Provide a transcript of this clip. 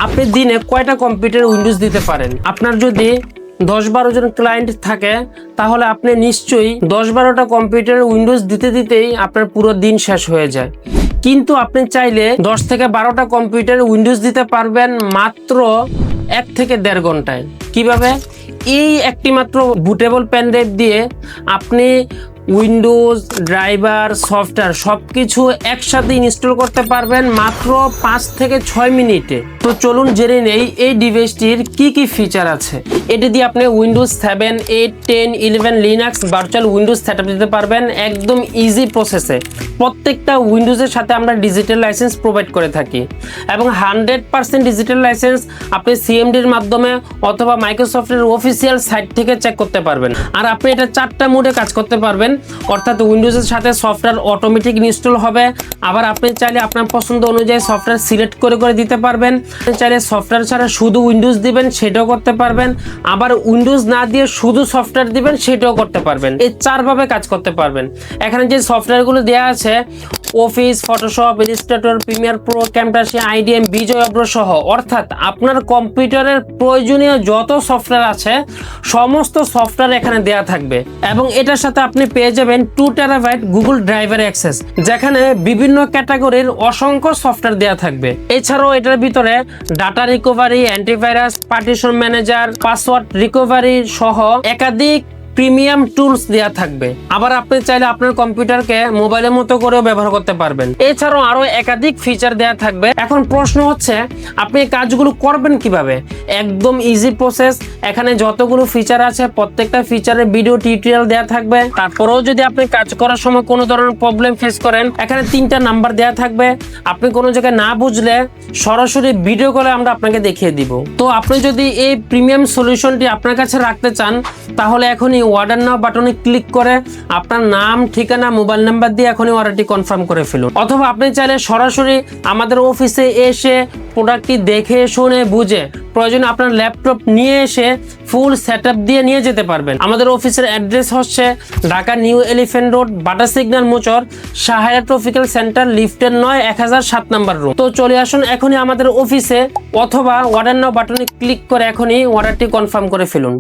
আপনি দিনে কয়টা কম্পিউটার উইন্ডোজ দিতে পারেন? আপনার যদি 10-12 জন ক্লায়েন্ট থাকে তাহলে আপনি নিশ্চয়ই 10-12টা কম্পিউটার উইন্ডোজ দিতে দিতেই আপনার পুরো দিন শেষ হয়ে যায়। কিন্তু আপনি চাইলে 10 থেকে 12টা কম্পিউটার উইন্ডোজ দিতে পারবেন মাত্র 1 থেকে 1.5 ঘন্টায়। কিভাবে? এই একটি মাত্র বুটেবল পেন ড্রাইভ দিয়ে আপনি উইন্ডোজ, ড্রাইভার, সফটওয়্যার সবকিছু একসাথে ইনস্টল করতে পারবেন মাত্র 5 থেকে 6 মিনিটে। তো চলুন জেনে নেই এই ডিভাইসটির কি কি ফিচার আছে। এটি দিয়ে আপনি Windows 7, 8, 10, 11 Linux virtual Windows setup দিতে পারবেন একদম ইজি প্রসেসে। প্রত্যেকটা উইন্ডোজের সাথে আমরা ডিজিটাল লাইসেন্স প্রোভাইড করে থাকি এবং 100% ডিজিটাল লাইসেন্স আপনি সিএমডির মাধ্যমে অথবা মাইক্রোসফটের অফিসিয়াল সাইট থেকে চেক করতে পারবেন। আর আপনি এটা 4টা মোডে কাজ করতে পারবেন, অর্থাৎ উইন্ডোজের সাথে সফটওয়্যার অটোমেটিক ইনস্টল হবে। আবার আপনি চাইলে আপনার পছন্দ অনুযায়ী সফটওয়্যার সিলেক্ট করে করে দিতে পারবেন। আপনি চাইলে সফটওয়্যার ছাড়া শুধু উইন্ডোজ দিবেন, সেটাও করতে পারবেন। আবার উইন্ডোজ না দিয়ে শুধু সফটওয়্যার দিবেন, সেটাও করতে পারবেন। এই 4 ভাবে কাজ করতে পারবেন। এখানে যে সফটওয়্যারগুলো দেওয়া আছে Office, Photoshop, Illustrator, Premiere Pro, Camtasia, IDM, Bijoy Avro সহ, অর্থাৎ আপনার কম্পিউটারের প্রয়োজনীয় যত সফটওয়্যার আছে সমস্ত সফটওয়্যার এখানে দেওয়া থাকবে। এবং এটার সাথে আপনি পেয়ে যাবেন 2 টেরাবাইট গুগল ড্রাইভার অ্যাক্সেস, যেখানে বিভিন্ন ক্যাটাগরির অসংখ্য সফটওয়্যার দেওয়া থাকবে। এছাড়াও এটার ভিতরে data recovery, antivirus, partition manager, password recovery সহ একাধিক প্রিমিয়াম টুলস দেওয়া থাকবে। আবার আপনি চাইলে আপনার কম্পিউটারকে মোবাইলের মতো করেও ব্যবহার করতে পারবেন। এছাড়াও আরো একাধিক ফিচার দেওয়া থাকবে। এখন প্রশ্ন হচ্ছে আপনি এই কাজগুলো করবেন কিভাবে? একদম ইজি প্রসেস। এখানে যতগুলো ফিচার আছে প্রত্যেকটা ফিচারের ভিডিও টিউটোরিয়াল দেওয়া থাকবে। তারপরেও যদি আপনি কাজ করার সময় কোনো ধরনের প্রবলেম ফেস করেন, এখানে 3টা নাম্বার দেওয়া থাকবে। আপনি কোনো জায়গায় না বুঝলে সরাসরি ভিডিও কলে আমরা আপনাকে দেখিয়ে দিব। তো আপনি যদি এই প্রিমিয়াম সলিউশনটি আপনার কাছে রাখতে চান তাহলে এখনই অর্ডার নাও বাটনে ক্লিক করে আপনার নাম, ঠিকানা, মোবাইল নাম্বার দিয়ে এখনই অর্ডারটি কনফার্ম করে ফেলুন। অথবা আপনি চাইলে সরাসরি আমাদের অফিসে এসে প্রোডাক্টটি দেখে শুনে বুঝে প্রয়োজনে আপনার ল্যাপটপ নিয়ে এসে ফুল সেটআপ দিয়ে নিয়ে যেতে পারবেন। আমাদের অফিসের অ্যাড্রেস হচ্ছে Dhaka new elephant road, Bata signal মোচর, সাহারা ট্রপিক্যাল সেন্টার, লিফটের 9, 1007 নাম্বার রুম। তো চলে আসুন এখনই আমাদের অফিসে অথবা অর্ডার নাও বাটনে ক্লিক করে এখনই অর্ডারটি কনফার্ম করে ফেলুন।